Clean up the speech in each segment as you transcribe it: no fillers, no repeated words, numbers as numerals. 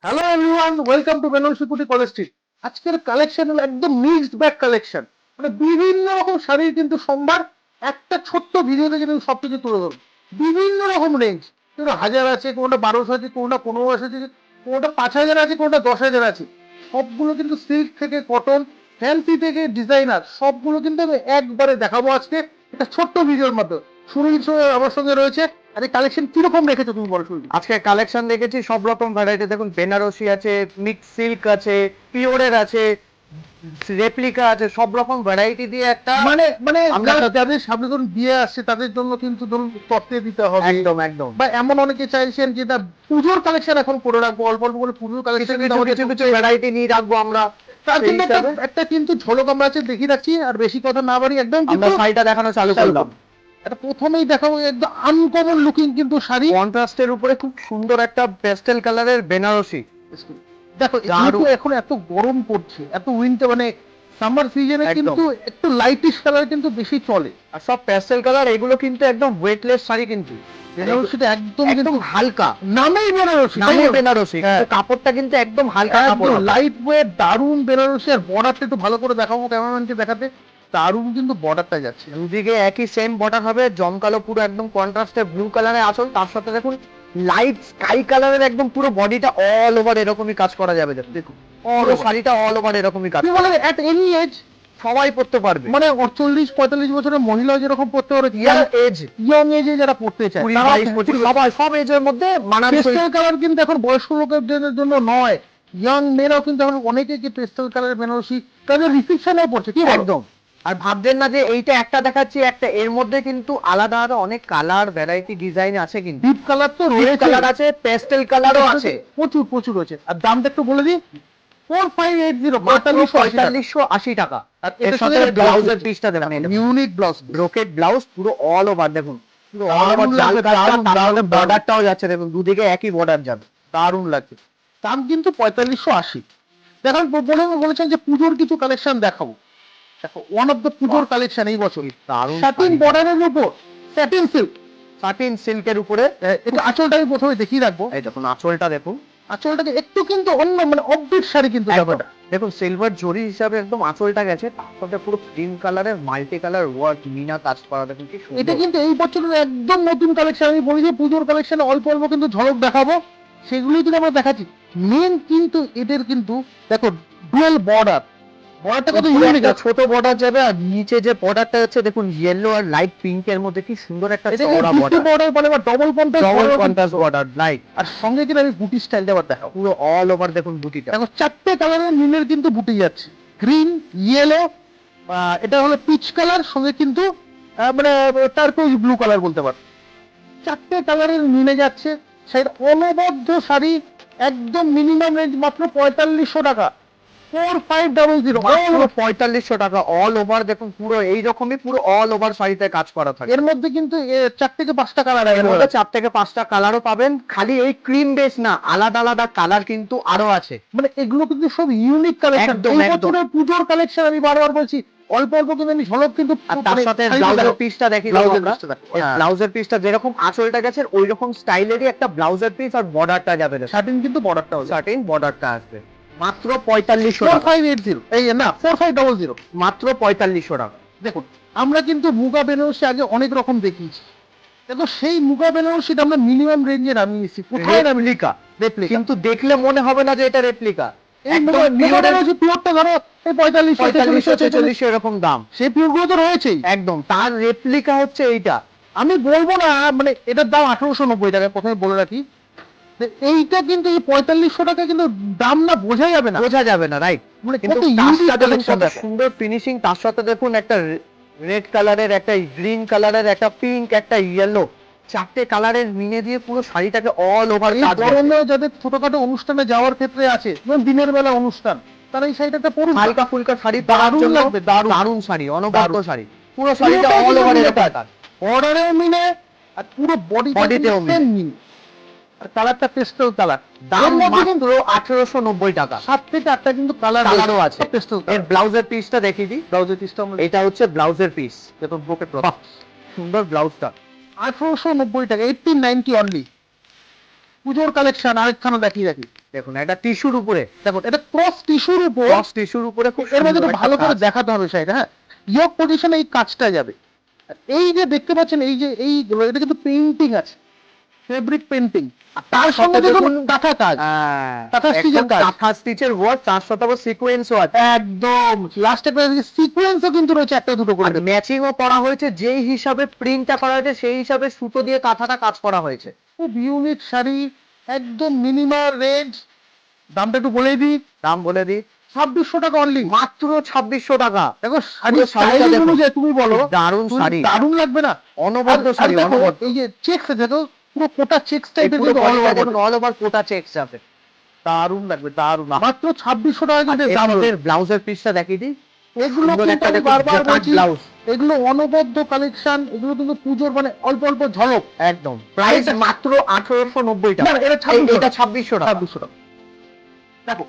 Hello everyone, welcome to Benarasi college street. আজকের collection হলো একদম মিক্সড ব্যাগ কালেকশন। মানে বিভিন্ন রকম শাড়ির কিন্তু সোমবার একটা ছোট্ট ভিডিওতে কিন্তু সবকিছু তুলে ধরুন। বিভিন্ন রকম রেঞ্জ, কোনটা 1000 আছে, কোনটা 1200 আছে, কোনটা 1500 আছে, কোনটা 5000 আছে, কোনটা 10,000 আছে। সবগুলো কিন্তু সিল্ক থেকে কটন, ফ্যান্সি থেকে ডিজাইনার, সবগুলো কিন্তু আমি একবারে দেখাবো আজকে একটা ছোট্ট ভিডিওর মাধ্যমে। সুনীল আমার সঙ্গে রয়েছে। আর এই কালেকশন কিরকম রেখেছো তুমি বলো শুরু। আজকে কালেকশন দেখেছি সব রকম ভ্যারাইটি। দেখুন, বেনারসি আছে, মিক্স সিল্ক আছে, পিওরের আছে, রেপ্লিকা আছে, সব রকম ভ্যারাইটি দিয়ে একটা মানে মানে আমরা যাদের সামনে ধরুন বিয়ে আসছে তাদের জন্য কিন্তু ধরুন তত্ত্বে দিতে হবে। একদম একদম বা এমন অনেকে চাইছেন যে না, পুজোর কালেকশন এখন করে রাখবো, অল্প অল্প করে পুজোর কিছু কালেকশন কিছু কিছু কিছু ভ্যারাইটি নিয়ে রাখবো আমরা। তার সেই কিন্তু একটা হিসাবে একটা কিন্তু ঝলক আমরা আছে দেখিয়ে রাখছি। আর বেশি কথা না বাড়ি একদম আমরা কিন্তু শাড়িটা দেখানো চালু চালু করলাম। করবো। এটা প্রথমেই দেখাবো একদম আনকমন লুকিং কিন্তু শাড়ি। কন্ট্রাস্টের উপরে খুব সুন্দর একটা পেস্টেল কালারের বেনারসি। দেখো যেহেতু দারুণ। এখন এত গরম পড়ছে, এত উইন্টার মানে সামার সিজনে একদম। কিন্তু একটু লাইটিশ কালার কিন্তু বেশি চলে। আর সব প্যাস্টেল কালার, এগুলো কিন্তু একদম ওয়েটলেস শাড়ি কিন্তু। বেনারসিটা একদম একদম কিন্তু হালকা, নামেই বেনারসি, তাই নামে না? বেনারসি, হ্যাঁ, কাপড়টা কিন্তু একদম হালকা কাপড় একদম হবে। লাইট ওয়েট দারুণ বেনারসি। আর বর্ডারটা একটু ভালো করে দেখাবো ক্যামেরাম্যানকে দেখাতে, দারুণ কিন্তু বর্ডারটা যাচ্ছে। দুদিকে একই সেম বর্ডার হবে, জমকালো পুরো একদম কন্ট্রাস্টে ব্লু কালারের আঁচল, তার সাথে দেখুন লাইট স্কাই কালারের একদম পুরো বডিটা অল ওভার এরকমই কাজ করা যাবে। দেখুন পুরো শাড়িটা অল ওভার এরকমই কাজ কি করা বলে যাবে। এট এনি এজ, সবাই পরতে পারবে, মানে 40-45 বছরের মহিলা যেরকম পড়তে পারে, ইয়াং এজ, ইয়ং এজে যারা পড়তে চায় 20, 22, 25, সবাই সব এজের মধ্যে মানানসই। পেস্টেল কালার কিন্তু এখন বয়স্ক লোকের জন্য নয়, ইয়ং মেয়েরাও কিন্তু এখন অনেকে কি পেস্টেল কালার বেনারসি তাদের রিফিকশনে পড়ছে, কি বলো? একদম। আর ভাববেন না যে এইটা একটা দেখাচ্ছি একটা, এর মধ্যে কিন্তু আলাদা আলাদা অনেক কালার ভ্যারাইটি ডিজাইন আছে কিন্তু। ডিপ কালার তো ডিপ রয়েছে, কালার আছে, পেস্টেল কালারও আছে। প্রচুর প্রচুর রয়েছে। আর দামটা একটু বলে দিই, 4580, মাত্র 4580 টাকা। 4580 টাকা। আর এর এটার সাথে সঙ্গে ব্লাউজের পিসটা দেবেন, ইউনিক ব্লাউজ, ব্রোকেট ব্লাউজ পুরো অল ওভার। দেখুন পুরো অল ওভার দারুণ জাল লাগবে, কাজটা, দারুণ তার দারুণ সাথে দারুণ। বর্ডারটাও যাচ্ছে, দেখুন দুদিকে একই বর্ডার যাবে। দারুণ লাগছে। দাম কিন্তু 4580। দেখুন বলেছেন যে পুজোর কিছু কালেকশন দেখাবো। দেখো ওয়ান অফ দ্য পুজোর বাহ, কালেকশন এই বছর দারুণ স্যাটিন শাড়ি। বর্ডারের উপর স্যাটিন সিল্ক। সাটিন সিল্কের উপরে। এটা আঁচলটা আমি প্রথমে দেখিয়ে রাখবো। এই দেখুন আঁচলটা দেখুন। আঁচলটাকে একটু কিন্তু অন্য মানে অফবিট শাড়ি কিন্তু একদম। ব্যাপারটা। দেখুন সিলভার জরি হিসাবে একদম আঁচলটা গেছে, তার সাথে পুরো ক্রিম কালারের মাল্টি কালার ওয়ার্ক মিনা কাজ করা, দেখুন কি এটা সুন্দর। কিন্তু এই বছরের একদম নতুন কালেকশন। আমি বলি যে পুজোর কালেকশনে অল্প অল্প কিন্তু ঝলক দেখাবো, সেগুলোই কিন্তু আমরা দেখাচ্ছি। মেন কিন্তু এদের কিন্তু দেখো ডুয়েল বর্ডার, বর্ডারটা কত উপরে ইউনিক একটা আছে। ছোট বর্ডার যাবে, আর নিচে যে বর্ডারটা আছে দেখুন ইয়েলো আর লাইট পিঙ্ক এর মধ্যে কি সুন্দর একটা এটাকে চওড়া দুটি বর্ডার। বর্ডার বলে বা double contrast double border. Contrast border light. আর সঙ্গে কিন্তু আমি বুটি স্টাইলটা আবার দেখাবো। পুরো অল ওভার দেখুন বুটিটা। দেখো চারটে কালারের নীলের কিন্তু বুটি যাচ্ছে, গ্রিন, ইয়েলো, এটা হলো পিচ কালার, সঙ্গে কিন্তু মানে টার্কোইজ ব্লু কালার বলতে পারো। চারটে কালারের মিলে যাচ্ছে। সেই অনবদ্য শাড়ি, একদম মিনিমাম রেঞ্জ মাত্র 4500 টাকা। 4500। মাত্র 4500 টাকা অল ওভার। দেখুন পুরো এইরকমই পুরো অল ওভার শাড়িতে কাজ করা থাকে। এর মধ্যে কিন্তু 4 থেকে 5টা কালার এর মধ্যে অ্যাভেলেবল। 4 থেকে 5টা কালারও পাবেন। খালি এই ক্রিম বেস না, আলাদা আলাদা কালার কিন্তু আরো আছে। মানে এগুলো কিন্তু সব ইউনিক কালেকশন। একদম এই একদম। বছরের পুজোর কালেকশন আমি বারবার বলছি, অল্প অল্প কিন্তু আমি ঝলক কিন্তু আর তার মানে সাথে শাড়িতে ব্লাউজের দেখাবো। পিসটা দেখিয়ে দেবো ব্লাউজের আমরা। পিসটা দেখো। হ্যাঁ। ব্লাউজের পিসটা যেরকম আঁচলটা গেছে ওই রকম স্টাইলেরই একটা ব্লাউজের পিস, আর বর্ডারটা যাবে, শার্টিন কিন্তু বর্ডারটা হচ্ছে সার্টেন বর্ডারটা আসবে। মাত্র 4500 ফোর টাকা। ফাইভ এইট জিরো এই না 4500। মাত্র 4500 টাকা। দেখুন, আমরা কিন্তু মুগা বেনারসি আগে অনেক রকম দেখিয়েছি। দেখো সেই মুগা বেনারসিটা আমরা মিনিমাম রেঞ্জে নামিয়েছি। কোথায় নামি রেপ্লিকা, রেপ্লিকা। কিন্তু দেখলে মনে হবে না যে এটা রেপ্লিকা। এই একদম মুগা মুগা পিওরের। বেনারসি পিওরটা ধরো এই 4500 4500 4600 4600 এরকম দাম। সেই পিওর গুলো তো রয়েছেই। একদম, তার রেপ্লিকা হচ্ছে এইটা। আমি বলবো না মানে এটার দাম 1890 টাকা, প্রথমে বলে রাখি। এইটা কিন্তু এই 4500 টাকা কিন্তু দাম না বোঝাই যাবে না। বোঝা যাবে না, রাইট। মানে কিন্তু কত ইউনিক কাজটা দেখুন কালেকশন কত দেখো। সুন্দর ফিনিশিং, তার সাথে দেখুন একটা রেড কালারের, একটা গ্রিন কালারের, একটা পিঙ্ক, একটা ইয়েলো, চারটে কালারের মিনে দিয়ে পুরো শাড়িটাকে অল ওভার এই কাজ গেছে। গরমে যাদের ছোটখাটো অনুষ্ঠানে যাওয়ার ক্ষেত্রে আছে, যেমন দিনের বেলা অনুষ্ঠান, তারা এই শাড়িটা পরুন। হালকা ফুলকা শাড়ি পরার দারুণ জন্য লাগবে, দারুণ। দারুণ শাড়ি, অনবদ্য দারুণ। শাড়ি। পুরো শাড়িটা পুরোটাই অল কিন্তু ওভার মিলে এরকম কাজ, কাজ। বর্ডারেও মিলে আর পুরো বডিতেও মিলে। সেম মিল। আর কালারটা পেস্টেল কালার। দাম এর মধ্যে কিন্তু মাত্র 1890 টাকা। 7 থেকে 8টা কিন্তু কালার কালারও আছে। পেস্টেল এর কালার। ব্লাউজের পিসটা দেখিয়ে দিই। ব্লাউজের পিসটা আমরা এটা হচ্ছে ব্লাউজের পিস। দেখুন ব্রোকেট বাহ, সুন্দর ব্লাউজটা। 1890 টাকা, 1890 অনলি। পুজোর কালেকশন আরেকখানা দেখিয়ে রাখি। দেখুন একটা টিস্যুর উপরে, দেখো এটা ক্রস টিস্যুর উপর, ক্রস টিস্যুর উপরে খুব এর মধ্যে সুন্দর একটু একটা ভালো করে কাজ। দেখাতে হবে শাড়িটা। হ্যাঁ, ইয়ক পজিশনে এই কাজটা যাবে। আর এই যে দেখতে পাচ্ছেন এই যে এইগুলো, এটা কিন্তু পেইন্টিং আছে, ফেব্রিক পেইন্টিং, তার সঙ্গে দেখুন কাঁথা কাজ, কাঁথা স্টিচের কাজ, কাঁথা স্টিচের ওয়ার্ক, তার সাথে আবার সিকোয়েন্সও আছে। একদম লাস্টে সিকোয়েন্সও কিন্তু রয়েছে একটা দুটো করে। ম্যাচিংও করা হয়েছে, যেই হিসাবে প্রিন্টটা করা হয়েছে সেই হিসাবে সুতো দিয়ে কাঁথাটা কাজ করা হয়েছে। খুব ইউনিক শাড়ি, একদম মিনিমাল রেঞ্জ। দামটা একটু বলেই দিই, দাম বলে দিই, 2600 টাকা অনলি, মাত্র 2600 টাকা। দেখো শাড়ি পুরো শাড়িটা স্টাইলিং দেখো, অনুযায়ী তুমি বলো, দারুণ শাড়ি, দারুণ লাগবে না? অনবদ্য আর শাড়ি, দেখো অনবদ্য। এই যে চেকস আছে, দেখো পুরো কোটা চেকস এই টাইপের, পুরো কিন্তু বডিটা দেখুন অল ওভার কোটা চেকস আছে, দারুণ লাগবে, দারুণ। মাত্র 2600 টাকা কিন্তু দাম। আমাদের ব্লাউজের পিসটা দেখিয়ে দিই, এগুলো সুন্দর কিন্তু একটা আমি দেখুন বারবার জেকার্ড বলছি, ব্লাউজ। এগুলো অনবদ্য কালেকশন, এগুলো কিন্তু পুজোর মানে অল্প অল্প ঝলক। একদম প্রাইস মাত্র 1890 না, টাকা। এটা এটা 2600 টাকা। 2600 টাকা। দেখো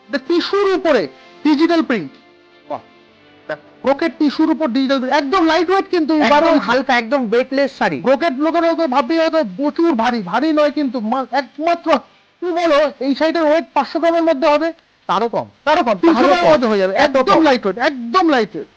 এটা টিস্যুর উপরে ডিজিটাল প্রিন্ট, ব্রোকেট টিস্যুর উপর ডিজিটাল প্রিন্ট, একদম লাইট ওয়েট, কিন্তু একদম হালকা, একদম ওয়েটলেস শাড়ি। ব্রোকেট লোকের হয়তো ভাববে হয়তো প্রচুর ভারী, ভারী নয় কিন্তু, একমাত্র তুমি বলো এই শাড়িটার ওয়েট 500 গ্রামের মধ্যে হবে, তারও কম, তারও কম, 300 গ্রামের মধ্যে হয়ে যাবে, এত একদম কম। লাইট ওয়েট, একদম লাইট ওয়েট।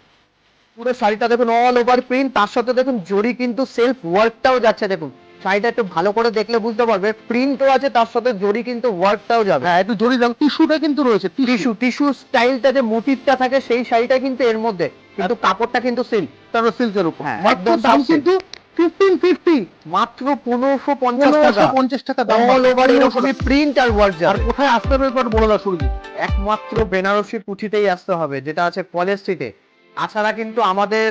পুরো শাড়িটা দেখুন অল ওভার প্রিন্ট, তার সাথে দেখুন জরি কিন্তু সেলফ ওয়ার্কটাও যাচ্ছে। দেখুন শাড়িটা একটু ভালো করে দেখলে বুঝতে পারবে, প্রিন্টও আছে তার সাথে জরি কিন্তু ওয়ার্কটাও যাবে। হ্যাঁ, একটু জড়ি দাও, টিস্যুটা কিন্তু রয়েছে, টিস্যু, টিস্যু স্টাইলটা যে মোটিভটা থাকে সেই শাড়িটা কিন্তু এর মধ্যে, কিন্তু কাপড়টা কিন্তু সিল্ক। তারপর সিল্কের উপর। হ্যাঁ, মাত্র একদম দাম soft silk। কিন্তু 1550, মাত্র 1550 টাকা। 1550 টাকা দাম। অল ওভার এরকমই প্রিন্ট আর ওয়ার্ক আর যাবে। কোথায় আসতে হবে একবার বলে দাও শুরু। একমাত্র বেনারসি পুঁথিতেই আসতে হবে, যেটা আছে কলেজ স্ট্রিটে। তাছাড়া কিন্তু আমাদের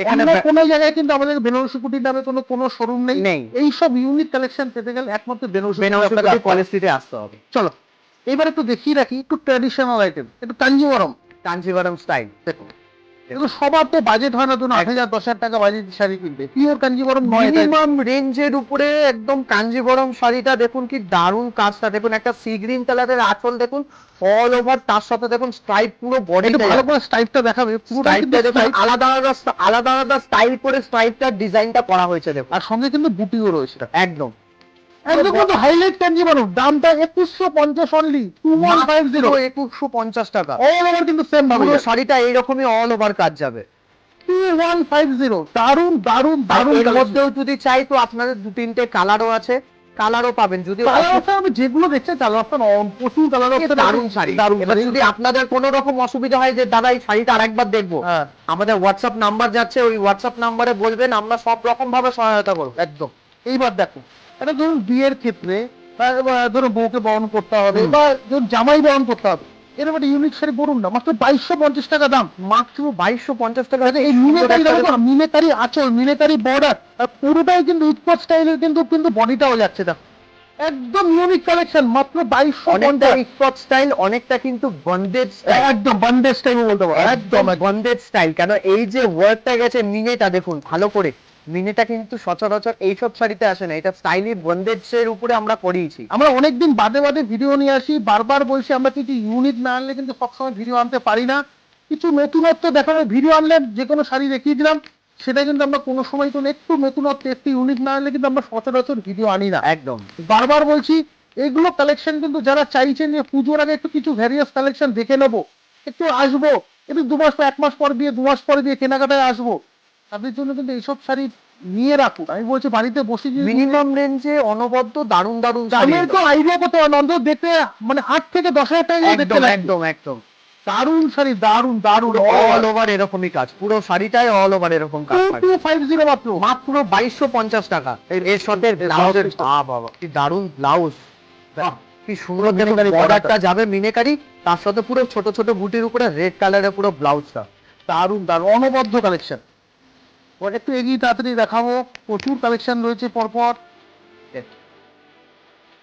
এখানে এখানে কোনো জায়গায় কিন্তু আমাদের বেনারসি কুটির নামে কোনো শোরুম নেই। নেই। এই সব ইউনিক কালেকশন পেতে গেলে একমাত্র বেনারসি বেনারসি কুটির পুঁথি কলেজ স্ট্রিটে আসতে হবে। চলো এবার একটু দেখিয়ে রাখি একটু ট্র্যাডিশনাল আইটেম, একটু কাঞ্জিবরম। কাঞ্জিভারম স্টাইল দেখো এগুলো সবার তো বাজেট হয় না, ধরুন 8,000 10,000 টাকা বাজেট শাড়ি কিনতে, পিওর কাঞ্জিবরম নয়। মিনিমাম রেঞ্জের উপরে একদম কাঞ্জিভরম শাড়িটা দেখুন কি দারুণ কাজটা, দেখুন একটা সি গ্রিন কালারের আঁচল দেখুন অল ওভার, তার সাথে দেখুন স্ট্রাইপ পুরো একটু বডিটা, ভালো করে স্টাইপটা দেখাবে, পুরোটা কিন্তু স্ট্রাইপটা দেখুন stripe, আলাদা আলাদা আলাদা আলাদা স্টাইল করে স্ট্রাইপটার ডিজাইনটা করা হয়েছে দেখুন। আর সঙ্গে কিন্তু বুটিও রয়েছে। একদম একদম কিন্তু হাইলাইট কাঞ্জিবরম, দামটা 2150 অনলি, 2150, 2150 টাকা। অল ওভার কিন্তু সেম ভাবে পুরো যাবে। শাড়িটা এইরকমই অল ওভার কাজ যাবে। 2150, দারুন দারুন আর দারুন। এর মধ্যেও যদি চাই তো আপনাদের 2-3টে কালারও আছে, কালারও পাবেন। যদি কালার অপশন আমি যেগুলো দেখছি কালার অপশন প্রচুর কালার অপশন, দারুণ শাড়ি। দারুন। এবার যদি আপনাদের কোনো রকম অসুবিধা হয় যে দাদা এই শাড়িটা আরেকবার দেখবো, হ্যাঁ, আমাদের হোয়াটসঅ্যাপ নাম্বার যাচ্ছে, ওই হোয়াটসঅ্যাপ নাম্বারে বলবেন, আমরা সব রকম ভাবে সহায়তা করবো। একদম। এইবার দেখো এটা ধরুন বিয়ের ক্ষেত্রে বা ধরুন বউকে বরণ করতে হবে, বা ধরুন জামাই বরণ করতে হবে, এরকম একটা ইউনিক শাড়ি বলুন না, মাত্র 2250 টাকা দাম। মাত্র 2250 টাকা। এই মিনেকারি দেখো, মিনেকারি আঁচল, মিনেকারি বর্ডার, আর পুরোটাই কিন্তু উৎকট স্টাইলের, কিন্তু কিন্তু বডিটাও যাচ্ছে দেখো, একদম ইউনিক কালেকশন, মাত্র 2250। স্পট স্টাইল, অনেকটা কিন্তু বন্ডেজ স্টাইল, একদম বন্ডেজ টাইপ বলতে পারো, একদম একদম। Bondage style. কেন এই যে ওয়ার্কটা গেছে মিনেটা দেখুন ভালো করে, মিনেটা কিন্তু সচরাচর এইসব শাড়িতে আসে না, এটা স্টাইলি বন্ডেজের উপরে আমরা করিয়েছি। আমরা অনেকদিন বাদে বাদে ভিডিও নিয়ে আসি, বারবার বলছি আমরা কিছু ইউনিক না আনলে কিন্তু সবসময় ভিডিও আনতে পারি না, কিছু নতুনত্ব দেখানোর ভিডিও আনলে যে কোনো শাড়ি দেখিয়ে দিলাম, সেটা কিন্তু আমরা কোনো সময় কোনো একটু নতুনত্ব একটু ইউনিক না আনলে কিন্তু আমরা সচরাচর ভিডিও আনি না। একদম বারবার বলছি এগুলো কালেকশন কিন্তু যারা চাইছেন যে পুজোর আগে একটু কিছু ভ্যারিয়াস কালেকশন দেখে নেবো, একটু আসবো, একটু 2 মাস পর 1 মাস পর দিয়ে 2 মাস পরে দিয়ে কেনাকাটায় আসবো, তাদের জন্য কিন্তু এইসব শাড়ি নিয়ে রাখুন। আমি বলছি বাড়িতে বসে যদি মিনিমাম রেঞ্জে অনবদ্য দারুণ দারুণ শাড়ি। দামের তো আইডিয়া করতে পারেন, অন্তত দেখতে মানে 8 থেকে 10,000 টাকা দিয়ে দেখতে একদম লাগবে। একদম একদম দারুণ শাড়ি, দারুণ দারুণ, অল ওভার এরকমই কাজ, পুরো শাড়িটাই অল ওভার এরকম কাজ থাকে। 2250 মাত্র। মাত্র 2250 টাকা। এর সাথে ব্লাউজের, বাবা কি দারুণ ব্লাউজ, কি সুন্দর দেখুন বর্ডারটা যাবে মিনেকারি, তার সাথে পুরো ছোট ছোট বুটির উপরে রেড কালারের পুরো ব্লাউজটা, দারুণ দারুণ অনবদ্য কালেকশন। একটু এগিয়ে তাড়াতাড়ি দেখাবো, প্রচুর কালেকশন রয়েছে পরপর।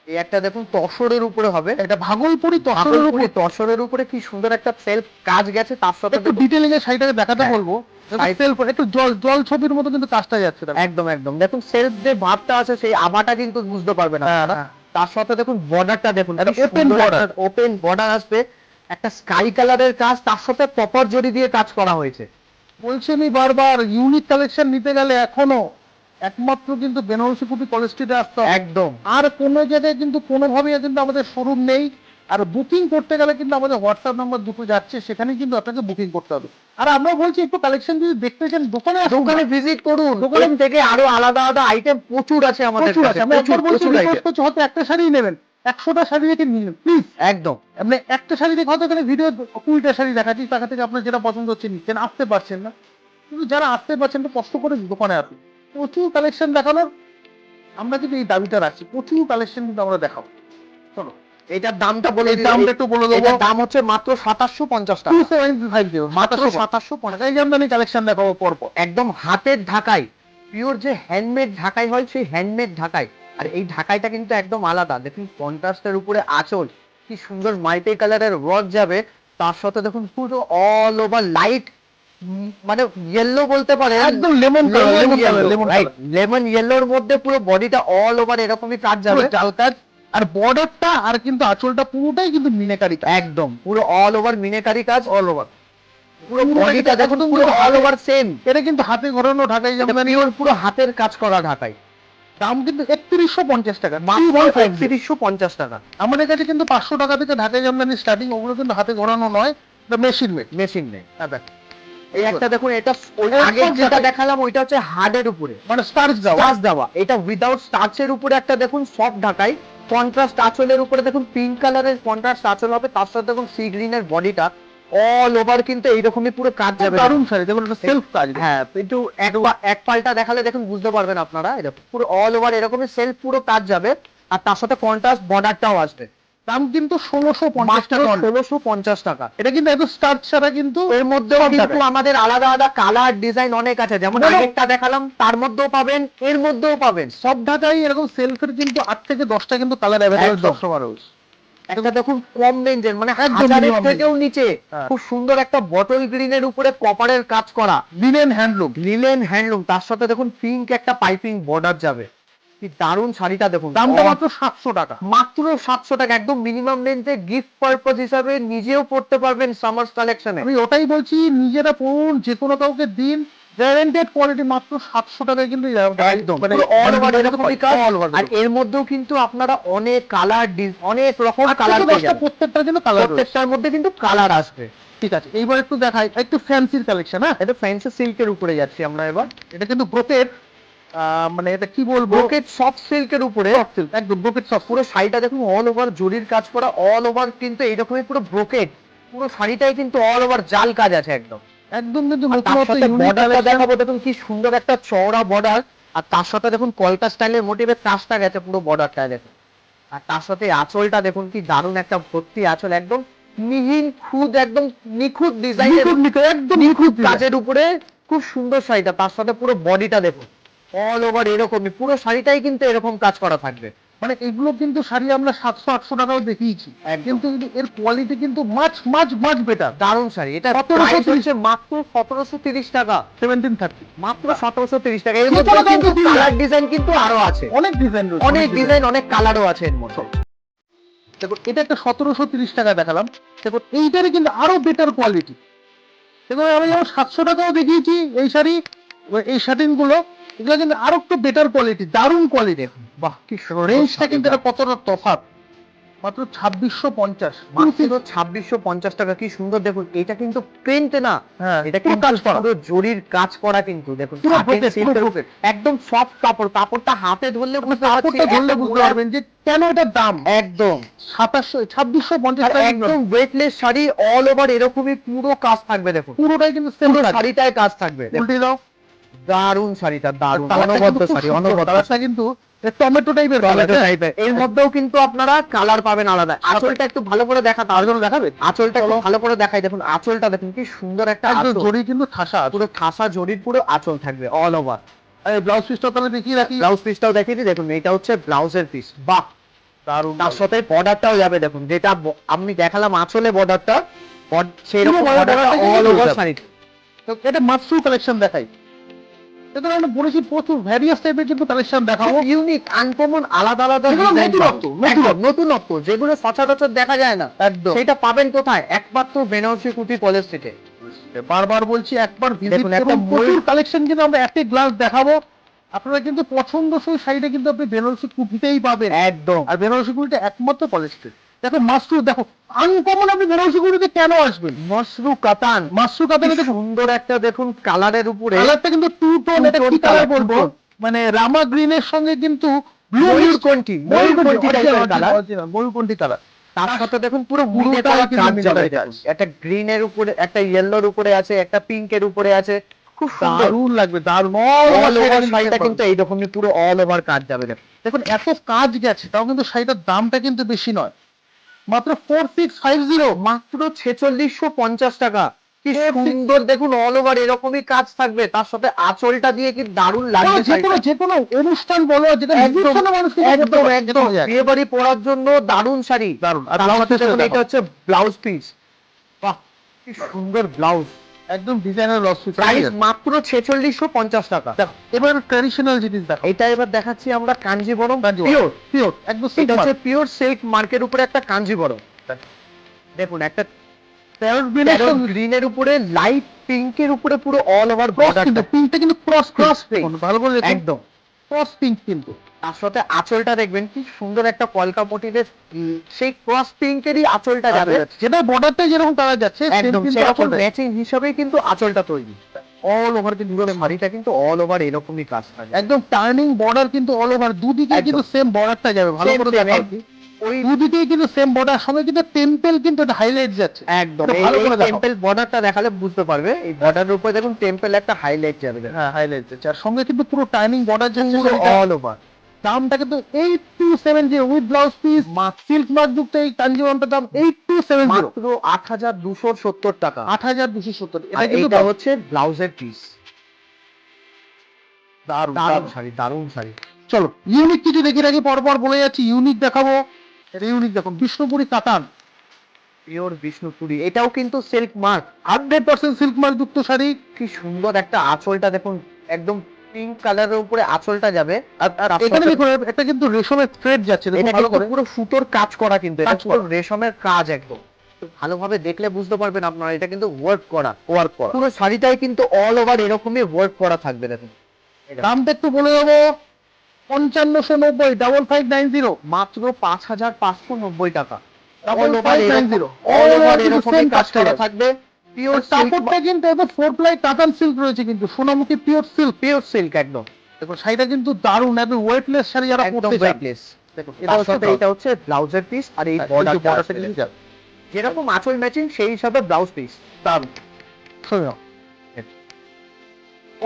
এই একটা দেখুন তসরের উপরে হবে, এটা ভাগলপুরি তসরের উপর, তসরের উপরে কি সুন্দর একটা সেলফ কাজ গেছে, তার সাথে একটু ডিটেইলিং এ শাড়িটাকে দেখাতে হ্যাঁ, বলবো। শাড়ি- সেলফ একটু জল জল ছবির মতো কিন্তু কাজটা যাচ্ছে দেখো। একদম একদম দেখুন সেলফ যে ভাবটা আছে সেই আভাটা কিন্তু বুঝতে পারবে না। হ্যাঁ। তার সাথে দেখুন বর্ডারটা দেখুন, একটা open border। ওপেন বর্ডার আসবে, একটা স্কাই কালারের কাজ, তার সাথে প্রপার জরি দিয়ে কাজ করা হয়েছে। বলছি আমি বারবার ইউনিক কালেকশন নিতে গেলে একমাত্র কিন্তু বেনারসি কুটি কলেজ স্ট্রিটে আসতে হবে। একদম আর কোনো জায়গায় কিন্তু কোনোভাবেই কিন্তু আমাদের শোরুম নেই। আর বুকিং করতে গেলে কিন্তু আমাদের হোয়াটসঅ্যাপ নাম্বার দুটো যাচ্ছে, সেখানে কিন্তু আপনাকে বুকিং করতে হবে। আর আমরা বলছি একটু কালেকশন যদি দেখতে চান দোকানে আসুন। দোকানে ভিজিট করুন, দোকানে- দোকান থেকে আরো আলাদা আলাদা আইটেম প্রচুর আছে আমাদের প্রচুর কাছে, আছে। আমরা একবার বলছি প্রচুর রিকোয়েস্ট item। করছি, হয়তো একটা শাড়ি নেবেন, 100টা শাড়ি রেখে নিন প্লিজ। একদম আপনি একটা শাড়ি দেখে হয়তো এখানে ভিডিও 20টা শাড়ি দেখাচ্ছি, টাকা থেকে আপনার যেটা পছন্দ হচ্ছে নিচ্ছেন, আসতে পারছেন না। কিন্তু যারা আসতে পারছেন তো কষ্ট করে দোকানে আসুন, প্রচুর কালেকশন দেখানোর। আমরা কিন্তু এই দাবিটা রাখছি, প্রচুর কালেকশন কিন্তু আমরা দেখাবো। চলো এটার দামটা বলে এই দামটা একটু বলে দেবো। এটার দাম হচ্ছে মাত্র 2750 টাকা, 2750, মাত্র 2750 এই জামদানি কালেকশন দেখাবো পরপর। একদম হাতের ঢাকাই, পিওর যে হ্যান্ডমেড ঢাকাই হয় সেই হ্যান্ডমেড ঢাকাই। আর এই ঢাকাইটা কিন্তু একদম আলাদা, দেখুন কন্ট্রাস্টের উপরে আঁচল, কি সুন্দর মাল্টি কালারের ওয়ার্ক যাবে, তার সাথে দেখুন পুরো অল ওভার লাইট, মানে ইয়েলো বলতে পারেন, একদম lemon colour, lemon colour. Lemon ইয়েলোর মধ্যে পুরো বডিটা অল ওভার এরকমই কাজ যাবে, জাল কাজ। আর বর্ডারটা আর কিন্তু আঁচলটা পুরোটাই কিন্তু মিনাকারি কাজ, একদম পুরো অল ওভার মিনাকারি কাজ, অল ওভার। পুরো বডিটা দেখুন পুরো অল ওভার সেম, এটা কিন্তু হাতে ঘোরানো ঢাকাই জামদানি, পিওর পুরো হাতের কাজ করা ঢাকাই, দাম কিন্তু 3150 টাকা, মাত্র 3150। 3150 টাকা। আমাদের কাছে কিন্তু 500 টাকা থেকে ঢাকাই জামদানি স্টার্টিং, ওগুলো কিন্তু হাতে ঘোরানো নয়, এটা মেশিন মেড। মেশিন নেই। হ্যাঁ দেখ, এই একটা দেখুন, এটা ওই আগে যেটা দেখালাম ওইটা হচ্ছে হার্ডের উপরে মানে স্টার্চ দাও। স্টার্চ দেওয়া, এটা উইদাউট স্টার্চের উপরে একটা দেখুন সফট ঢাকাই, কন্ট্রাস্ট আঁচলের উপরে দেখুন পিঙ্ক কালারের কন্ট্রাস্ট আঁচল হবে, তার সাথে দেখুন সি গ্রিনের বডিটা অল ওভার কিন্তু এইরকমই পুরো কাজ যাবে। দারুণ শাড়ি, দেখুন এটা সেলফ কাজ। হ্যাঁ, একটু এক পাল্টা দেখালে দেখুন বুঝতে পারবেন আপনারা, এটা পুরো অল ওভার এরকমই সেলফ পুরো কাজ যাবে, আর তার সাথে কন্ট্রাস্ট বর্ডারটাও আসবে। দাম কিন্তু 1650 মাত্র টাকা। 1650 টাকা। এটা কিন্তু একদম স্টার্চ ছাড়া কিন্তু এর মধ্যেও সব কিন্তু ঢাকাই। আমাদের আলাদা আলাদা কালার ডিজাইন অনেক আছে, যেমন বলো। আগেরটা দেখালাম তার মধ্যেও পাবেন, এর মধ্যেও পাবেন। সব ঢাকাই এরকম সেলফের কিন্তু 8 থেকে 10টা কিন্তু কালার অ্যাভেলেবল, একদম। 10-12। একটা দেখুন কম রেঞ্জের, মানে একদম হাজারের minimum থেকেও নিচে, হ্যাঁ। খুব সুন্দর একটা বটল গ্রিনের উপরে কপারের কাজ করা, লিনেন হ্যান্ডলুম। লিলেন হ্যান্ডলুম, তার সাথে দেখুন পিঙ্ক একটা পাইপিং বর্ডার যাবে, কি দারুণ শাড়িটা দেখুন, দামটা মাত্র 700 টাকা। মাত্র 700 টাকা, একদম মিনিমাম রেঞ্জে, গিফট পারপাস হিসাবে নিজেও পড়তে পারবেন সামার কালেকশনে। আমি ওটাই বলছি, নিজেরা পড়ুন, যে কোনো কাউকে দিন, গ্যারান্টেড কোয়ালিটি, মাত্র 700 টাকায় কিন্তু একদম মানে পুরো all over এরকমই কাজ। all over। আর এর মধ্যেও কিন্তু আপনারা অনেক কালার, অনেক রকম 8 কালার থেকে পেয়ে 10টা যাবেন, প্রত্যেকটা কিন্তু কালার। প্রত্যেকটার মধ্যে কিন্তু কালার আসবে। ঠিক আছে, এইবার একটু দেখাই একটু ফ্যান্সির কালেকশন। হ্যাঁ, এটা ফ্যান্সি সিল্কের উপরে যাচ্ছি আমরা এবার, এটা কিন্তু ব্রোকেট, মানে এটা কি বলবো, ব্রোকেট সফট সিল্কের উপরে, একদম ব্রোকেট সব। পুরো শাড়িটা দেখুন অল ওভার জরির কাজ করা, অল ওভার কিন্তু এইরকমই পুরো ব্রোকেট, পুরো শাড়িটাই কিন্তু অল ওভার জাল কাজ আছে একদম। একদম কিন্তু আর তার সাথে বর্ডারটা দেখাবো, দেখুন কি সুন্দর একটা চওড়া বর্ডার, আর তার সাথে দেখুন কলকা স্টাইলের মোটিভে কাজটা গেছে পুরো বর্ডারটা দেখুন, আর তার সাথে আঁচলটা দেখুন কি দারুণ একটা ভর্তি আঁচল, একদম মিহিন খুদ, একদম নিখুঁত ডিজাইনের, একদম নিখুঁত কাজের উপরে খুব সুন্দর শাড়িটা, তার সাথে পুরো বডিটা দেখুন অল ওভার এরকমই, পুরো শাড়িটাই কিন্তু এরকম কাজ করা থাকবে। মানে এগুলো কিন্তু শাড়ি আমরা 700-800 টাকাও দেখিয়েছি, একদম। কিন্তু এর কোয়ালিটি কিন্তু মাছ মাছ মাছ বেটার। দারুণ শাড়ি, এটা 1730 price হচ্ছে মাত্র 1730 টাকা, 1730 মাত্র 1730 টাকা। এর কি মধ্যে বলো কিন্তু তো দিদি? কালার ডিজাইন কিন্তু আরো আছে, অনেক ডিজাইন রয়েছে, অনেক ডিজাইন, অনেক কালারও আছে এর মধ্যে। দেখুন এটা একটা 1730 টাকা দেখালাম, দেখুন এইটারে কিন্তু আরো বেটার কোয়ালিটি। দেখুন আমি যেমন 700 টাকাও দেখিয়েছি এই শাড়ি, এই শার্টিন গুলো, এগুলো কিন্তু আরো একটু বেটার কোয়ালিটি, দারুণ কোয়ালিটি। বাহ, কি রেঞ্জটা কিন্তু এটা কতটা তফাৎ, মাত্র 2650। মাত্র 2650 টাকা, কি সুন্দর দেখুন, এটা কিন্তু প্রিন্ট না, হ্যাঁ, এটা পুরো কিন্তু কাজ করা। পুরো জরির কাজ করা, কিন্তু দেখুন পুরো সাটিন brocade, silk এর পুরো উপরে, একদম সফট কাপড়, কাপড়টা হাতে ধরলে বুঝতে পারছি, কাপড়টা ধরলে বুঝতে পারবেন যে কেন এটার দাম একদম 2650 আর টাকা। একদম ওয়েটলেস শাড়ি, অল ওভার এরকমই পুরো কাজ থাকবে, দেখুন পুরোটাই কিন্তু সেম পুরো শাড়িটায় কাজ থাকবে, দেখুন। উল্টে দাও, দারুণ শাড়িটা, দারুণ কালারটা অনবদ্য কিন্তু খুব শাড়ি, সুন্দর, অনবদ্য কালারটা কিন্তু টমেটো টাইপের কালার। টমেটো টাইপের। এর মধ্যেও কিন্তু আপনারা কালার পাবেন আলাদা। আঁচলটা একটু ভালো করে দেখা, তার জন্য দেখাবে, আঁচলটা একটু ভালো করে দেখাই, দেখুন আঁচলটা দেখুন কি সুন্দর একটা একদম আঁচল, জড়ি কিন্তু ঠাসা আছে। পুরো ঠাসা জরির পুরো আঁচল থাকবে অল ওভার। এই ব্লাউজ পিসটা তাহলে দেখিয়ে রাখি। ব্লাউজ পিসটাও দেখিয়ে দিই, দেখুন এটা হচ্ছে ব্লাউজের পিস, বাহ দারুণ। তার সাথে বর্ডারটাও যাবে, দেখুন যেটা আমি দেখালাম আঁচলে বর্ডারটা, সেই রকম পুরো বর্ডারটা borderটা অল কিন্তু ওভার যাবে। শাড়িতে। তো এটা মাশরু কালেকশন দেখাই, এটা আমরা বলেছি প্রচুর ভ্যারিয়াস টাইপের কিন্তু কালেকশন দেখাবো। ইউনিক, আনকমন, আলাদা আলাদা এগুলো ডিজাইন, নতুনত্ব, একদম নতুনত্ব, যেগুলো সচরাচর দেখা যায় না, একদম। সেটা পাবেন কোথায়? একমাত্র বেনারসি কুটি কলেজ স্ট্রিটে। বারবার বলছি একবার ভিজিট দেখুন, একটা করুন, প্রচুর কালেকশন কিন্তু আমরা একই গ্লাস দেখাবো। আপনারা কিন্তু পছন্দসই শাড়িটা কিন্তু আপনি বেনারসি কুর্তিতেই পাবেন। একদম আর বেনারসি কুর্তিটা একমাত্র পলিস্টার। দেখো মাশরু, দেখো আনকমন আপনি বেনারসি কুর্তিতে কেন আসবেন? মসরু কাতান, মাশরু কি কাতানে দেখো সুন্দর একটা দেখুন কালারের উপরে কালারটা কিন্তু টু টোন, Two এটা tone কি কালার colour, বলবো, two tone। মানে রামা গ্রিনের সঙ্গে কিন্তু ব্লু ময়ূরকণ্ঠী, ময়ূরকণ্ঠী type এর colour। ময়ূরকণ্ঠী কালার। তার সাথে দেখুন পুরো মিনে পুরোটাই করা কিন্তু কাজ মিনে যাবে করা দেখুন। কাজ। একটা গ্রিনের উপরে, একটা ইয়েলোর উপরে আছে, একটা পিঙ্কের উপরে আছে, খুব সুন্দর। দারুণ লাগবে, দারুণ অল ওভার শাড়িটা কিন্তু এইরকমই পুরো অল ওভার কাজ যাবে দেখুন। দেখুন এত কাজ গেছে, তাও কিন্তু শাড়িটার দামটা কিন্তু বেশি নয়, মাত্র 4650। মাত্র 4650 টাকা। কি 46 সুন্দর দেখুন, অল ওভার এরকমই কাজ থাকবে, তার সাথে আঁচলটা দিয়ে কি দারুণ লাগবে যে কোনো শাড়িটা। যে কোনো অনুষ্ঠান বলো, যেটা একদম নির্দিষ্ট মানুষ কিন্তু পড়তে একদম পারে, যে একদম কোনো জায়গায়। বিয়ে বাড়ি পরার জন্য দারুণ শাড়ি। দারুণ। আর আর তার ব্লাউজ সাথে পিসটা দেখুন দেখো, এটা হচ্ছে ব্লাউজ পিস। বাহ, কি সুন্দর ব্লাউজ। একদম ডিজাইনার লস পিস। প্রাইস মাত্র 4650 টাকা। দেখো এবার ট্র্যাডিশনাল জিনিস দেখো, এটা এবার দেখাচ্ছি আমরা কাঞ্জিবরম পিওর পিওর। পিওর একদম এটা হচ্ছে সিম্পল। পিওর সিল্ক মার্কের উপরে একটা কাঞ্জিবরম। দেখুন একটা প্যারট প্যারট গ্রিনের উপরে লাইট পিঙ্কের উপরে পুরো অল ওভার ক্রস, কিন্তু বর্ডারটা পিঙ্কটা কিন্তু ক্রস ক্রস পিঙ্ক, পিঙ্ক, ভালো করে দেখুন, একদম। ক্রস পিঙ্ক কিন্তু। তার সাথে আঁচলটা দেখবেন কি সুন্দর একটা কলকা মোটিভের, সেই ক্রস পিঙ্কেরই আঁচলটা যাবে। যেটা বর্ডারটা যেরকম কালার যাচ্ছে একদম কিন্তু সেরকম আঁচলটা ম্যাচিং হিসাবেই কিন্তু আঁচলটা তৈরি। অল ওভার কিন্তু পুরো শাড়িটা কিন্তু অল ওভার এরকমই কাজ থাকে। একদম টার্নিং বর্ডার কিন্তু অল ওভার, দুদিকে একদম। কিন্তু সেম বর্ডারটা যাবে, ভালো Same, করে same, দেখো। একদম। ওই দুদিকেই কিন্তু সেম বর্ডার, সঙ্গে কিন্তু টেম্পল কিন্তু এটা হাইলাইট যাচ্ছে। একদম এটা এই ভালো করে দেখো। টেম্পল বর্ডারটা দেখালে বুঝতে পারবে, এই বর্ডারের উপরে দেখুন টেম্পল একটা হাইলাইট যাবে হ্যাঁ হাইলাইট যাচ্ছে, আর সঙ্গে কিন্তু পুরো টার্নিং বর্ডার যাচ্ছে। পুরো শাড়িটা অল ওভার। দামটা কিন্তু 8270 with blouse piece, silk mark যুক্ত এই কাঞ্জিবরমটার দাম 8270, মাত্র 8270 টাকা। 8270। আর এটা কিন্তু এটা হচ্ছে ব্লাউজের পিস। দারুণ দারুণ দারুণ। শাড়ি, দারুণ শাড়ি। চলো ইউনিক কিছু দেখে রাখি, পরপর বলে যাচ্ছি, ইউনিক দেখাবো। এটা ইউনিক দেখুন, বিষ্ণুপুরি কাতান, পিওর বিষ্ণুপুরি, এটাও কিন্তু সিল্ক মার্ক। 100% সিল্ক মার্ক যুক্ত শাড়ি। কি সুন্দর একটা আঁচলটা দেখুন, একদম পিঙ্ক কালারের উপরে আঁচলটা যাবে। আর তার এখানে সাথে- দেখুন একটা কিন্তু রেশমের থ্রেড যাচ্ছে, দেখুন এটা ভালো কিন্তু করে। পুরো সুতোর কাজ করা, কিন্তু এটা কাজ পুরো করা। রেশমের কাজ একদম। তো ভালোভাবে দেখলে বুঝতে পারবেন আপনারা, এটা কিন্তু ওয়ার্ক করা। ওয়ার্ক করা। পুরো শাড়িটাই কিন্তু অল ওভার এরকমই ওয়ার্ক করা থাকবে দেখুন। এটা দামটা একটু বলে দেবো, 5590, 5590। মাত্র 5590 টাকা। অল ওভার 5590 অল ওভার কিন্তু এরকমই same কাজ কাজটা করা যাবে। থাকবে। পিওর আর কাপড়টা কিন্তু একদম 4 প্লাই কাতান সিল্ক রয়েছে, কিন্তু Sonamukhi pure silk. Pure silk একদম দেখুন শাড়িটা কিন্তু দারুণ, একদম ওয়েটলেস শাড়ি যারা একদম পরতে চান। ওয়েটলেস। দেখুন তার সাথে এটা হচ্ছে ব্লাউজের পিস, আর এই বর্ডারটা বর্ডারটা কিন্তু যাবে যেরকম আঁচল ম্যাচিং সেই হিসাবে ব্লাউজ পিস। দারুণ। শোনো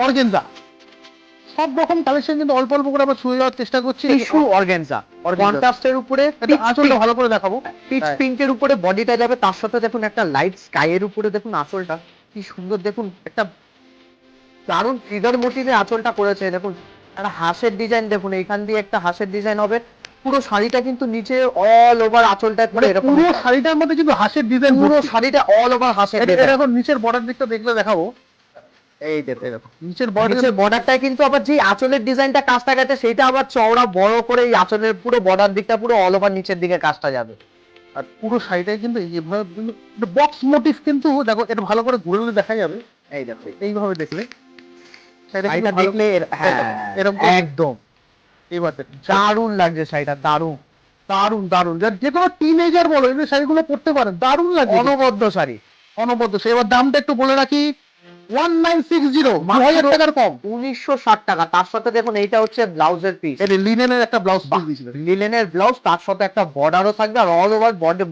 অর্গেনজা, সব রকম কালেকশন কিন্তু অল্প অল্প করে আমরা ছুঁয়ে যাওয়ার চেষ্টা করছি। টিস্যু অর্গানজা, কন্ট্রাস্টের উপরে এটা আঁচলটা ভালো করে দেখাবো। পিচ হ্যাঁ। পিঙ্কের উপরে বডিটা যাবে, তার সাথে দেখুন একটা লাইট স্কাই এর উপরে দেখুন আঁচলটা কি সুন্দর, দেখুন একটা দারুণ ফিগার মোটিভে আঁচলটা করেছে দেখুন। একটা হাঁসের ডিজাইন দেখুন, এইখান দিয়ে একটা হাঁসের ডিজাইন হবে। পুরো শাড়িটা কিন্তু নিচে অল ওভার আঁচলটা মানে এরকম, পুরো শাড়িটার মধ্যে কিন্তু হাঁসের ডিজাইন, পুরো শাড়িটা অল ওভার হাঁসের এটা ডিজাইন। এখন নিচের বর্ডার দিকটা দেখলে দেখাবো। এই দেখো নিচের বর্ডার, নিচের বর্ডারটায় কিন্তু আবার যে আঁচলের ডিজাইনটা কাজটা গেছে সেটা আবার চওড়া বড় করে এই আঁচলের পুরো বর্ডার দিকটা পুরো অল ওভার নিচের দিকে কাজটা যাবে। আর পুরো শাড়িটাই কিন্তু এইভাবে বক্স মোটিভ, কিন্তু দেখো এটা ভালো করে ঘুরে দেখা যাবে। এই দেখো এইভাবে দেখলে শাড়িটা দেখলে হ্যাঁ এরকম একদম এইবার দারুণ লাগছে শাড়িটা, দারুণ দারুণ দারুণ। যে কোনো টিনেজার বলো, এই শাড়িগুলো পরতে পারেন, দারুণ লাগে, অনবদ্য শাড়ি। অনবদ্য। সে এবার দামটা একটু বলে রাখি, 1960, 2000 টাকার কম। 1960 টাকা। তার সাথে দেখুন এইটা হচ্ছে ব্লাউজের পিস, এটা লিনেনের একটা ব্লাউজ পিস দিয়েছিল। লিলেনের ব্লাউজ, তার সাথে একটা বর্ডারও থাকবে, আর অল ওভার বডি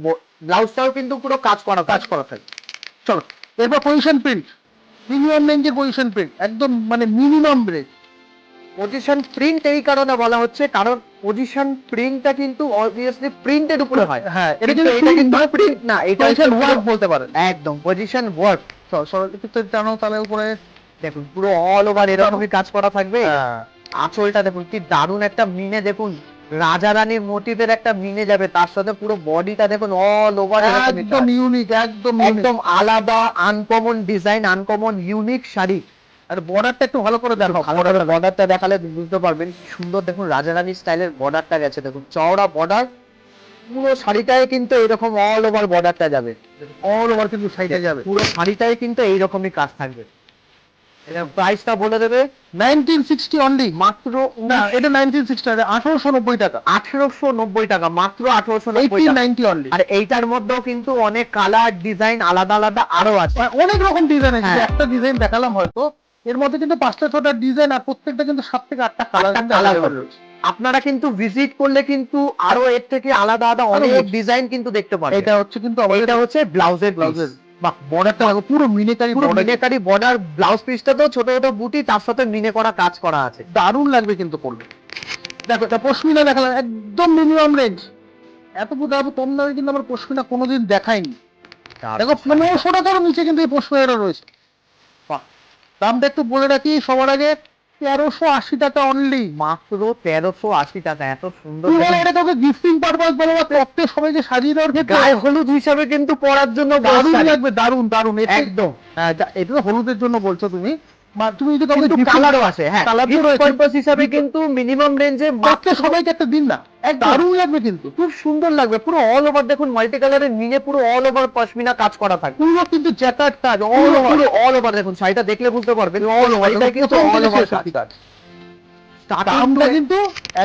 ব্লাউজটাও কিন্তু পুরো কাজ করা থাকবে। চলো এরপর পজিশন প্রিন্ট, প্রিমিয়াম রেঞ্জের পজিশন প্রিন্ট, একদম মানে মিনিমাম রেঞ্জ। পজিশন প্রিন্ট এই কারণে বলা হচ্ছে কারণ পজিশন প্রিন্টটা কিন্তু অবভিয়াসলি প্রিন্টের উপরে হয়। হ্যাঁ, এটা কিন্তু প্রিন্ট না, এটা পজিশন ওয়ার্ক বলতে পারেন। একদম পজিশন ওয়ার্ক। একটু টানো তাহলে উপরে, দেখুন পুরো অল ওভার এরকমই কাজ করা থাকবে। হ্যাঁ। আঁচলটা দেখুন কি দারুণ একটা মিনে, দেখুন রাজা রানীর মোটিভের একটা মিনে যাবে, তার সাথে পুরো বডিটা দেখুন অল ওভার একদম ইউনিক, একদম একদম আলাদা uncommon design, uncommon unique sari. আর বর্ডারটা একটু ভালো করে দেখো, বর্ডারটা দেখালে বুঝতে পারবেন কি সুন্দর, দেখুন রাজা রানী স্টাইলের বর্ডারটা গেছে, দেখুন চওড়া বর্ডার, পুরো শাড়িটায় কিন্তু এরকম অল ওভার বর্ডারটা যাবে, অল ওভার কিন্তু শাড়িটা যাবে। পুরো শাড়িটায় কিন্তু এইরকমই কাজ থাকবে। প্রাইসটা বলে দেবে। 1960 অনলি। মাত্র না, এটা 1960 না, 1890 টাকা। 1890 টাকা, মাত্র 1890 টাকা। 1890 অনলি। আর এইটার মধ্যেও কিন্তু অনেক কালার ডিজাইন আলাদা আলাদা আরো আছে। অনেক রকম ডিজাইন আছে, হ্যাঁ। একটা ডিজাইন দেখালাম হয়তো, এর মধ্যে কিন্তু 5টা 6টা ডিজাইন, আর প্রত্যেকটা কিন্তু 7 থেকে 8টা কালার কিন্তু কালার available রয়েছে। আপনারা কিন্তু ভিজিট করলে কিন্তু আরো এর থেকে আলাদা আলাদা আরো অনেক বেশি। ডিজাইন কিন্তু দেখতে পাবেন। এটা হচ্ছে কিন্তু আমাদের এটা হচ্ছে ব্লাউজের ব্লাউজের ব্লাউজের বাহ, বর্ডারটা দেখো পুরো মিনিকারি পুরো বর্ডার, মিনেকারি বর্ডার। ব্লাউজ পিসটা তো ছোট ছোট বুটি, তার সাথে মিনে করা কাজ করা আছে। দারুণ লাগবে কিন্তু পরলে। দেখো এটা পশমিনা দেখালাম, একদম মিনিমাম রেঞ্জ। এত কম দামে কিন্তু আমার পশমিনা কোনোদিন দেখাইনি। দেখো 1500 টাকার নিচে কিন্তু এই পশমিনাটা রয়েছে। বাহ। দামটা একটু বলে রাখি সবার আগে, 1380 টাকা অনলি। মাত্র 1380 টাকা। এত সুন্দর তুই বলে দেখুন। এটা তোকে গিফটিং পারপাস বলো বা তত্ত্বে সবাইকে সাজিয়ে দেওয়ার ক্ষেত্রে গায়ে হলুদ হিসাবে কিন্তু পরার জন্য দারুণ বসার। লাগবে, দারুণ দারুণ। একদম। এটা তো হলুদের জন্য বলছো তুমি, তুমি যদি কাউকে কিন্তু কালারও আছে, হ্যাঁ, কালার গিফট পারপাস হিসাবে কিন্তু মিনিমাম রেঞ্জে তত্ত্বে সবাইকে একটা দিন না, একদম। দারুণ লাগবে কিন্তু। খুব সুন্দর লাগবে। পুরো অল ওভার দেখুন, মাল্টি কালারের নিয়ে পুরো অল ওভার পশমিনা কাজ করা থাকে। পুরো কিন্তু জ্যাকার্ড কাজ, all all over, all over দেখুন, শাড়িটা দেখলে বুঝতে পারবেন অল ওভার, শাড়িটা কিন্তু অল ওভার কাজ। দামটা কিন্তু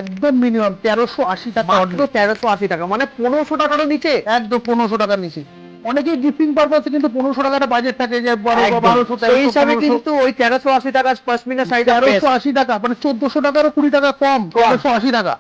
একদম মিনিমাম 1380 টাকা মাত্র 1380 টাকা, মানে 1500 টাকারও নিচে। একদম 1500 টাকার নিচে। অনেকেই গিফটিং পারপাসে কিন্তু 1500 টাকাটা বাজেট থাকে, যে 1200 সেই হিসাবে কিন্তু ওই 1380 টাকা পশমিনা শাড়িটা বেস্ট। 1380 টাকা মানে 1400 টাকারও 20 টাকা কম, 1380 টাকা।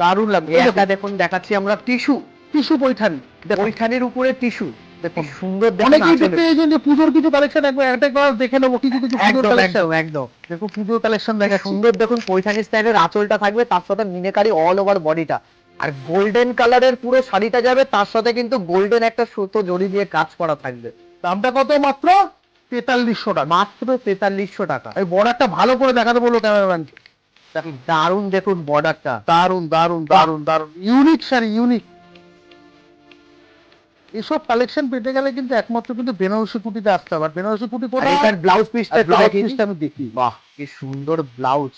দারুণ লাগবে। এটা দেখুন, দেখাচ্ছি আমরা টিস্যু। টিস্যু পৈঠানি, পৈঠানির উপরে টিস্যু দেখুন, সুন্দর দেখুন। অনেকেই আঁচলে। দেখতে চাইছেন যে পুজোর কিছু কালেকশন, একবার একটা ক্লাস দেখে নেবো, কিছু কিছু পুজোর একদম কালেকশন। একদম একদম। দেখো পুজোর কালেকশন দেখা সুন্দর দেখুন, পৈঠানি স্টাইলের আঁচলটা থাকবে, তার সাথে মিনেকারি অল ওভার বডিটা, আর গোল্ডেন কালারের পুরো শাড়িটা যাবে, তার সাথে কিন্তু গোল্ডেন একটা সুতো জড়ি দিয়ে কাজ করা থাকবে। দামটা কত? মাত্র 4300 টাকা। মাত্র 4300 টাকা। এই বর্ডারটা ভালো করে দেখাতে বললো ক্যামেরাম্যান। দেখুন দারুন, দেখুন বর্ডারটা দারুণ দারুণ দারুণ দারুণ, ইউনিক শাড়ি, ইউনিক। এসব কালেকশন পেতে গেলে কিন্তু একমাত্র কিন্তু বেনারসি কুটিতে আসতে হবে। আর বেনারসি কুটি আর কোথায়? এটার ব্লাউজ পিসটা ব্লাউজ পিসটা আমি দেখি। বাহ, কি সুন্দর ব্লাউজ।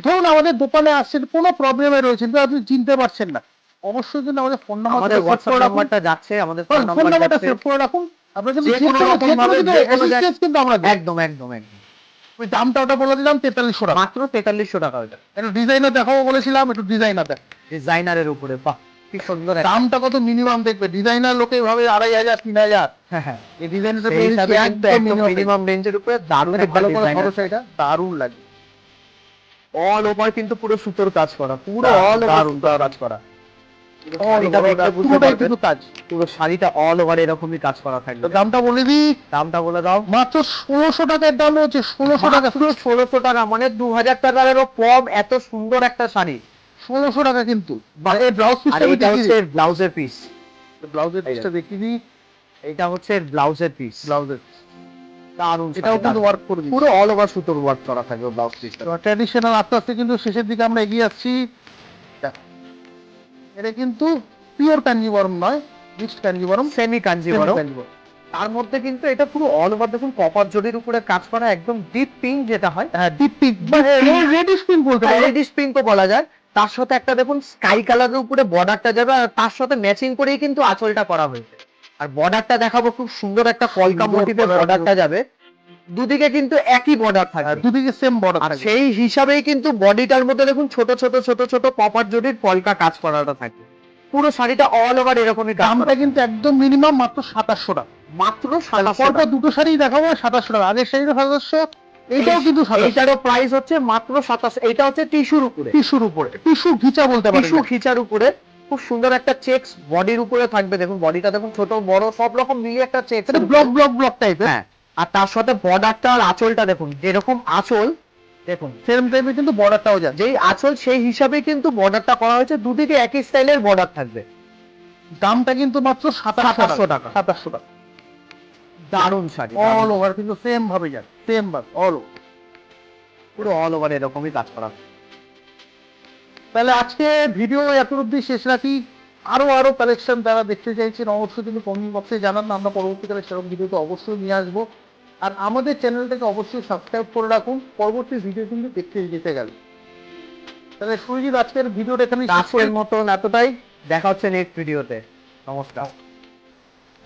ধরুন আমাদের দোকানে আসছেন, কোনো প্রবলেমে রয়েছেন, কিন্তু আপনি চিনতে পারছেন না, অবশ্যই কিন্তু আমাদের ফোন নাম্বার, আমাদের হোয়াটসঅ্যাপ নাম্বারটা যাচ্ছে, আমাদের ফোন ফোন নাম্বার নাম্বারটা যাচ্ছে। সেভ করে রাখুন। আপনার কিন্তু যে কোনো রকম ভাবে যে কোনো assistance কিন্তু আমরা দিই। একদম একদম একদম। ওই দামটা ওটা বলে দিলাম 4300 টাকা। মাত্র 4300 টাকা ওইটা। একটু ডিজাইনার দেখাবো বলেছিলাম, একটু ডিজাইনার দেখ। ডিজাইনারের উপরে, বাহ, কি সুন্দর একটা। দামটা কত মিনিমাম দেখবে, ডিজাইনার লোকে ভাবে 2500 3000। হ্যাঁ হ্যাঁ, এই ডিজাইনটা সেই হিসাবে কিন্তু একদম মিনিমাম রেঞ্জের উপরে দারুণ একটা ভালো করে ডিজাইনার। খরচ, এটা দারুণ লাগে। অল ওভার কিন্তু পুরো সুতোর কাজ করা, পুরো অল ওভার দারুণ সুতোর কাজ করা। All শাড়িটা over, দেখলে বুঝতে পুরোটাই পারবেন, কিন্তু কাজ। পুরো শাড়িটা অল ওভার এরকমই কাজ করা থাকবে। তো দামটা বলে দিই, দামটা বলে দাও। মাত্র 1600 টাকার দাম হচ্ছে, 1600 টাকা। মাত্র 1600 টাকা, মানে 2000 টাকারও কম। এত সুন্দর একটা শাড়ি 1600 টাকা কিন্তু। এই ব্লাউজ আর পিসটা এটা হচ্ছে ব্লাউজের পিস। ব্লাউজের পিসটা দেখিয়ে দিই। এটা হচ্ছে ব্লাউজের পিস। ব্লাউজের দারুণ, এটাও কিন্তু ওয়ার্ক করে দিই। পুরো অল ওভার সুতোর ওয়ার্ক করা থাকবে ব্লাউজ পিসটা। ট্র্যাডিশনাল আস্তে আস্তে কিন্তু শেষের দিকে আমরা এগিয়ে যাচ্ছি। এটা কিন্তু পিওর কাঞ্জিবরম নয়, মিক্সড কাঞ্জিবরম, সেমি কাঞ্জিবরম। তার মধ্যে কিন্তু এটা পুরো অল ওভার দেখুন, কপার জরির উপরে কাজ করা, একদম ডিপ পিঙ্ক যেটা হয়, হ্যাঁ ডিপ পিঙ্ক বা রেডিশ পিঙ্ক বলতে পারো। রেডিশ পিঙ্কও বলা যায়। তার সাথে একটা দেখুন স্কাই কালারের উপরে বর্ডারটা যাবে, আর তার সাথে ম্যাচিং করেই কিন্তু আঁচলটা করা হয়েছে। আর বর্ডারটা দেখাবো, খুব সুন্দর একটা কলকা সুন্দর মোটিভের border বর্ডারটা যাবে, দুদিকে কিন্তু একই বর্ডার থাকবে। দুদিকে সেম বর্ডার আর থাকবে। সেই হিসাবেই কিন্তু বডিটার মধ্যে দেখুন ছোট ছোট ছোট ছোট কপার জরির কলকা কাজ করাটা থাকবে। পুরো শাড়িটা অল ওভার এরকমই কাজ দামটা করা। কিন্তু একদম মিনিমাম মাত্র 2700 টাকা। মাত্র 2700 পরপর টাকা। দুটো শাড়ি দেখাবো 2700 টাকা, আগের শাড়িটা 2700, এইটাও কিন্তু 2700। এইটারও প্রাইস হচ্ছে মাত্র 27। এটা হচ্ছে টিস্যুর উপরে, টিস্যুর উপরে, টিস্যু ঘিচা বলতে পারি। টিস্যু খিচার উপরে খুব সুন্দর একটা চেকস বডির উপরে থাকবে। দেখুন বডিটা দেখুন, ছোট বড় সব রকম মিলিয়ে একটা চেকস। এটা ব্লক ব্লক ব্লক টাইপের। হ্যাঁ, আর তার সাথে বর্ডারটা আর আঁচলটা দেখুন, যেরকম আঁচল দেখুন সেম টাইপের কিন্তু বর্ডারটাও যায়। যেই আঁচল সেই হিসাবে কিন্তু বর্ডারটা করা হয়েছে, দুদিকে একই স্টাইলের বর্ডার থাকবে। দামটা কিন্তু মাত্র 2700 টাকা। 2700 টাকা। দারুণ শাড়ি, অল ওভার কিন্তু সেম ভাবে যায়, সেম ভাবে অল ওভার। পুরো অল ওভার এরকমই কাজ করা। তাহলে আজকে ভিডিও এত অবধি শেষ রাখি। আরো আরো কালেকশন যারা দেখতে চাইছেন অবশ্যই কিন্তু কমেন্ট বক্সে জানান, আমরা পরবর্তীকালে সেরকম ভিডিও তো অবশ্যই নিয়ে আসবো। আর আমাদের চ্যানেলটাকে অবশ্যই সাবস্ক্রাইব করে রাখুন পরবর্তী ভিডিও কিন্তু দেখতে যেতে গেলে। তাহলে সুরজিৎ, আজকের ভিডিওটা এখানে আজকের মতন এতটাই, দেখা হচ্ছে নেক্সট ভিডিওতে। নমস্কার।